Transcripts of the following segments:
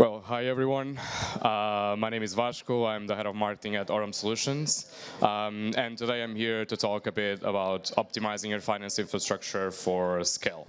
Well, hi everyone. My name is Vasco. I'm the head of marketing at Aurum Solutions. And today I'm here to talk a bit about optimizing your finance infrastructure for scale.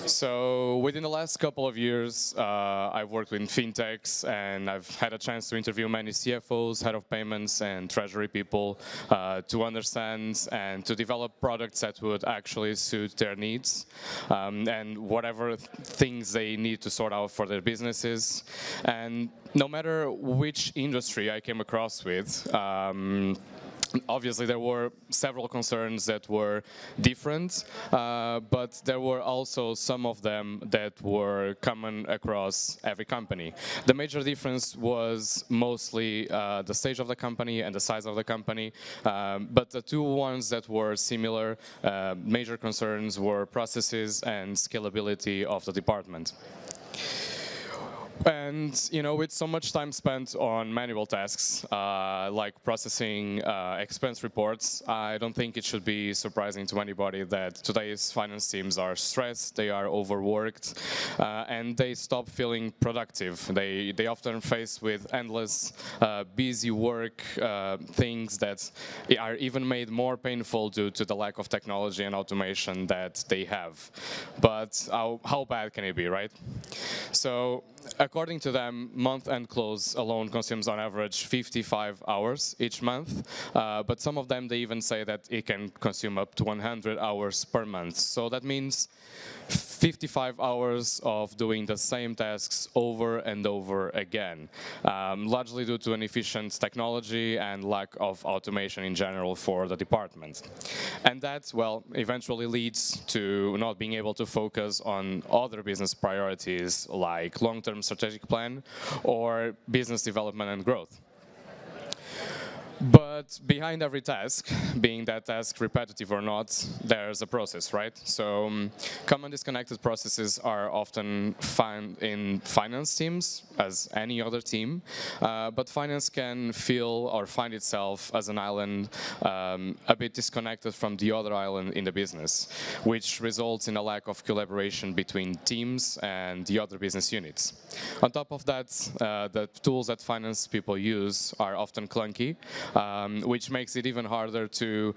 So within the last couple of years, I've worked with fintechs, and I've had a chance to interview many CFOs, head of payments, and treasury people to understand and to develop products that would actually suit their needs and whatever things they need to sort out for their businesses. And no matter which industry I came across with, obviously, there were several concerns that were different, but there were also some of them that were common across every company. The major difference was mostly the stage of the company and the size of the company, but the two ones that were similar, major concerns were processes and scalability of the department. And, with so much time spent on manual tasks, like processing expense reports, I don't think it should be surprising to anybody that today's finance teams are stressed, they are overworked, and they stop feeling productive. They often face with endless, busy work, things that are even made more painful due to the lack of technology and automation that they have. But how bad can it be, right? So, according to them, month-end close alone consumes on average 55 hours each month, but some of them, they even say that it can consume up to 100 hours per month. So that means 55 hours of doing the same tasks over and over again, largely due to inefficient technology and lack of automation in general for the department. And that, well, eventually leads to not being able to focus on other business priorities like long-term strategic plan or business development and growth. But behind every task, being that task repetitive or not, there's a process, right? So common disconnected processes are often found in finance teams, as any other team, but finance can feel or find itself as an island a bit disconnected from the other island in the business, which results in a lack of collaboration between teams and the other business units. On top of that, the tools that finance people use are often clunky, which makes it even harder to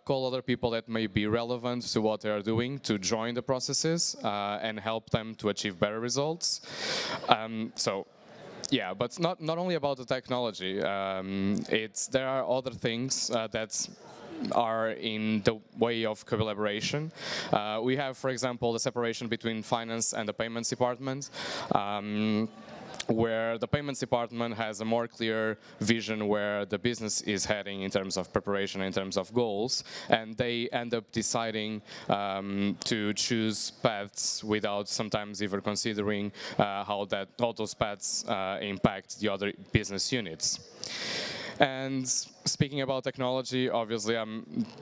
call other people that may be relevant to what they are doing to join the processes and help them to achieve better results. Yeah, but not only about the technology. There are other things that are in the way of collaboration. We have, for example, the separation between finance and the payments department, where the payments department has a more clear vision where the business is heading in terms of preparation, in terms of goals, and they end up deciding to choose paths without sometimes even considering how those paths impact the other business units. And speaking about technology, obviously,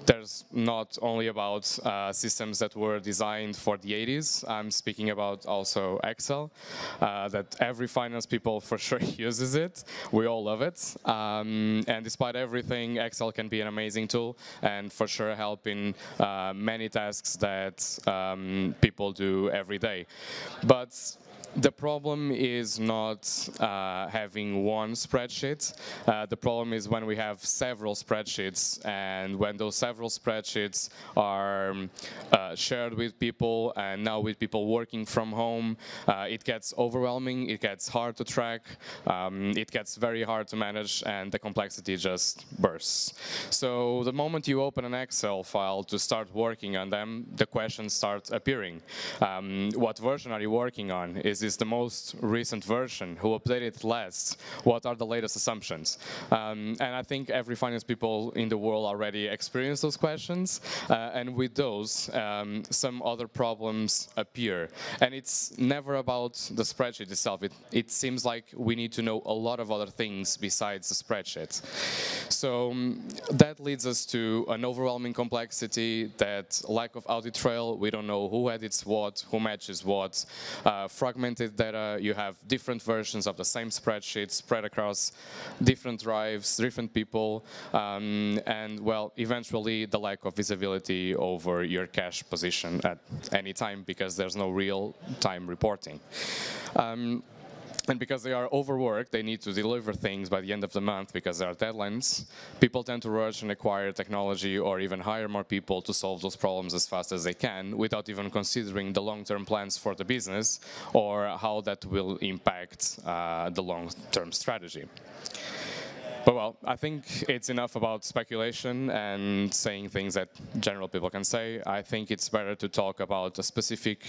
there's not only about systems that were designed for the 80s. I'm speaking about also Excel, that every finance people for sure uses it. We all love it. And despite everything, Excel can be an amazing tool and for sure help in many tasks that people do every day. But the problem is not having one spreadsheet. The problem is when we have several spreadsheets, and when those several spreadsheets are shared with people, and now with people working from home, it gets overwhelming, it gets hard to track, it gets very hard to manage, and the complexity just bursts. So the moment you open an Excel file to start working on them, the questions start appearing. What version are you working on? Is this the most recent version? Who updated it last? What are the latest assumptions? And I think every finance people in the world already experience those questions, and with those, some other problems appear. And it's never about the spreadsheet itself. It seems like we need to know a lot of other things besides the spreadsheet. So that leads us to an overwhelming complexity, that lack of audit trail. We don't know who edits what, who matches what, fragmented data. You have different versions of the same spreadsheet spread across different drives, different people, and, well, eventually the lack of visibility over your cash position at any time because there's no real-time reporting. And because they are overworked, they need to deliver things by the end of the month because there are deadlines. People tend to rush and acquire technology or even hire more people to solve those problems as fast as they can without even considering the long-term plans for the business or how that will impact the long-term strategy. But well, I think it's enough about speculation and saying things that general people can say. I think it's better to talk about a specific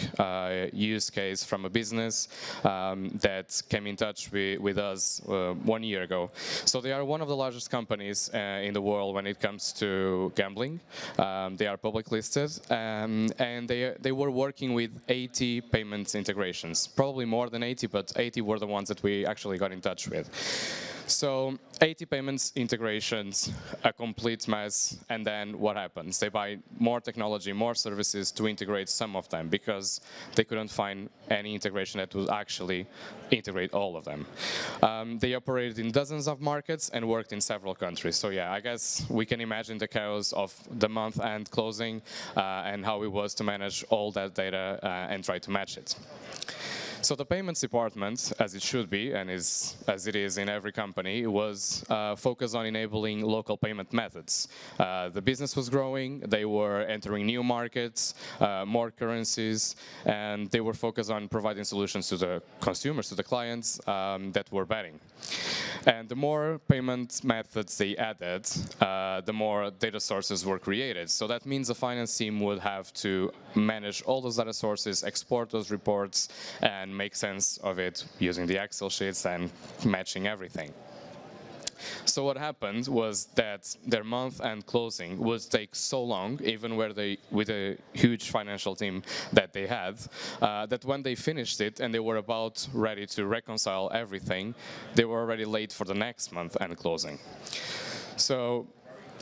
use case from a business that came in touch with us 1 year ago. So they are one of the largest companies in the world when it comes to gambling. They are public listed, and they were working with 80 payments integrations. Probably more than 80, but 80 were the ones that we actually got in touch with. So 80 payments integrations, a complete mess, and then what happens? They buy more technology, more services to integrate some of them because they couldn't find any integration that would actually integrate all of them. They operated in dozens of markets and worked in several countries. So yeah, I guess we can imagine the chaos of the month-end closing and how it was to manage all that data and try to match it. So the payments department, as it should be, and as it is in every company, was focused on enabling local payment methods. The business was growing, they were entering new markets, more currencies, and they were focused on providing solutions to the consumers, to the clients that were betting. And the more payment methods they added, the more data sources were created. So that means the finance team would have to manage all those data sources, export those reports, and make sense of it using the Excel sheets and matching everything. So what happened was that their month-end closing would take so long, even with a huge financial team that they had, that when they finished it and they were about ready to reconcile everything, they were already late for the next month-end closing. So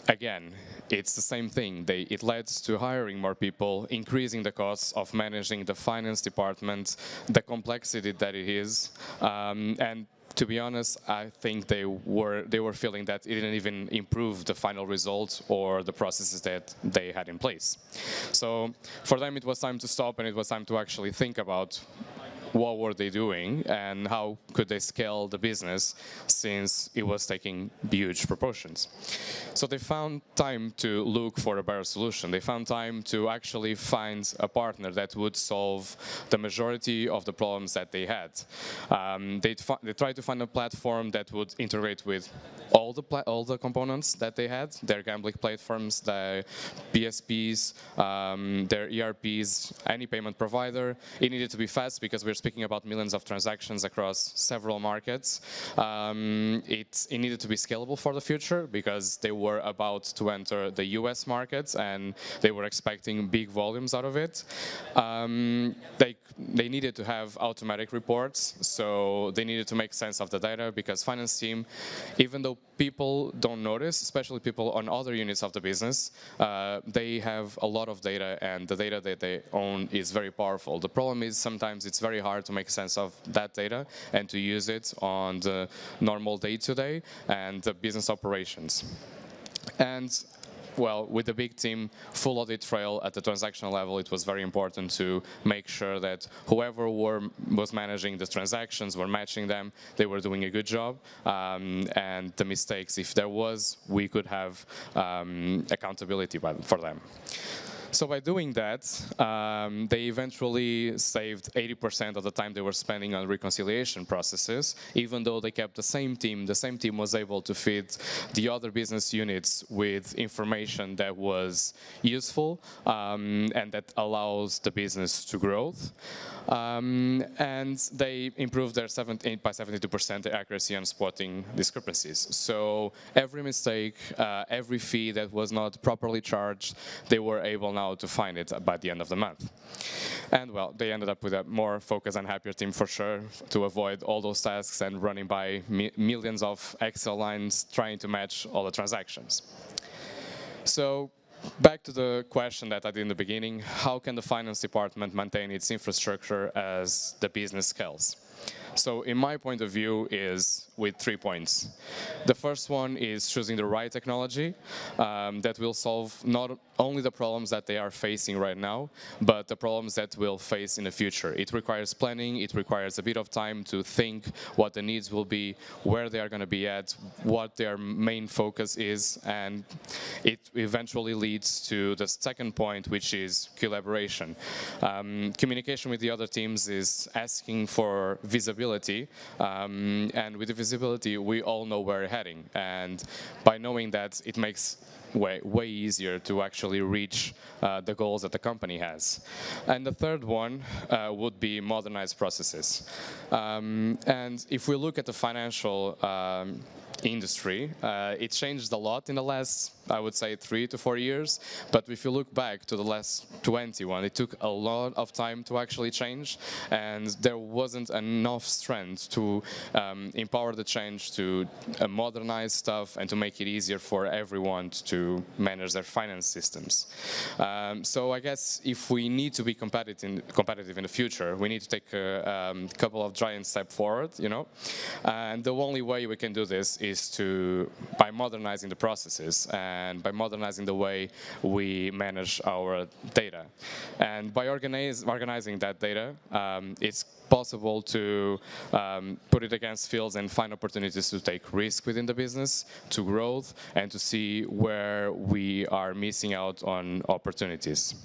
again, it's the same thing. It led to hiring more people, increasing the costs of managing the finance department, the complexity that it is, and to be honest, I think they were feeling that it didn't even improve the final result or the processes that they had in place. So for them, it was time to stop, and it was time to actually think about what were they doing and how could they scale the business since it was taking huge proportions. So they found time to look for a better solution. They found time to actually find a partner that would solve the majority of the problems that they had. They tried to find a platform that would integrate with all the components that they had, their gambling platforms, the PSPs, their ERPs, any payment provider. It needed to be fast because we're speaking about millions of transactions across several markets. It needed to be scalable for the future because they were about to enter the US markets and they were expecting big volumes out of it. They needed to have automatic reports, so they needed to make sense of the data because finance team, even though people don't notice, especially people on other units of the business, they have a lot of data and the data that they own is very powerful. The problem is sometimes it's very hard to make sense of that data and to use it on the normal day-to-day and the business operations. And well, with the big team, full audit trail at the transactional level, it was very important to make sure that whoever was managing the transactions, were matching them, they were doing a good job. And the mistakes, if there was, we could have accountability for them. So by doing that, they eventually saved 80% of the time they were spending on reconciliation processes, even though they kept the same team. The same team was able to feed the other business units with information that was useful and that allows the business to grow. And they improved their by 72% the accuracy on spotting discrepancies. So every mistake, every fee that was not properly charged, they were able now to find it by the end of the month. And well, they ended up with a more focused and happier team for sure to avoid all those tasks and running by millions of Excel lines trying to match all the transactions. So back to the question that I did in the beginning, how can the finance department maintain its infrastructure as the business scales? So in my point of view is with 3 points. The first one is choosing the right technology that will solve not only the problems that they are facing right now, but the problems that we'll face in the future. It requires planning, it requires a bit of time to think what the needs will be, where they are going to be at, what their main focus is, and it eventually leads to the second point, which is collaboration. Communication with the other teams is asking for visibility, and with the visibility, we all know where we're heading, and by knowing that, it makes way easier to actually reach the goals that the company has. And the third one would be modernized processes. And if we look at the financial industry, it changed a lot in the last, I would say, 3 to 4 years. But if you look back to the last 21, it took a lot of time to actually change, and there wasn't enough strength to empower the change, to modernize stuff, and to make it easier for everyone to manage their finance systems. So I guess if we need to be competitive in the future, we need to take a couple of giant steps forward, you know. And the only way we can do this is by modernizing the processes and by modernizing the way we manage our data. And by organizing that data, it's possible to put it against fields and find opportunities to take risk within the business, to growth, and to see where we are missing out on opportunities.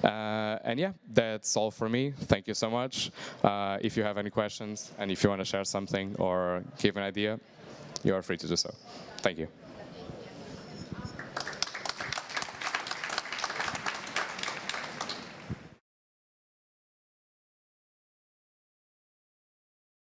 And yeah, that's all for me. Thank you so much. If you have any questions and if you want to share something or give an idea, you are free to do so. Thank you.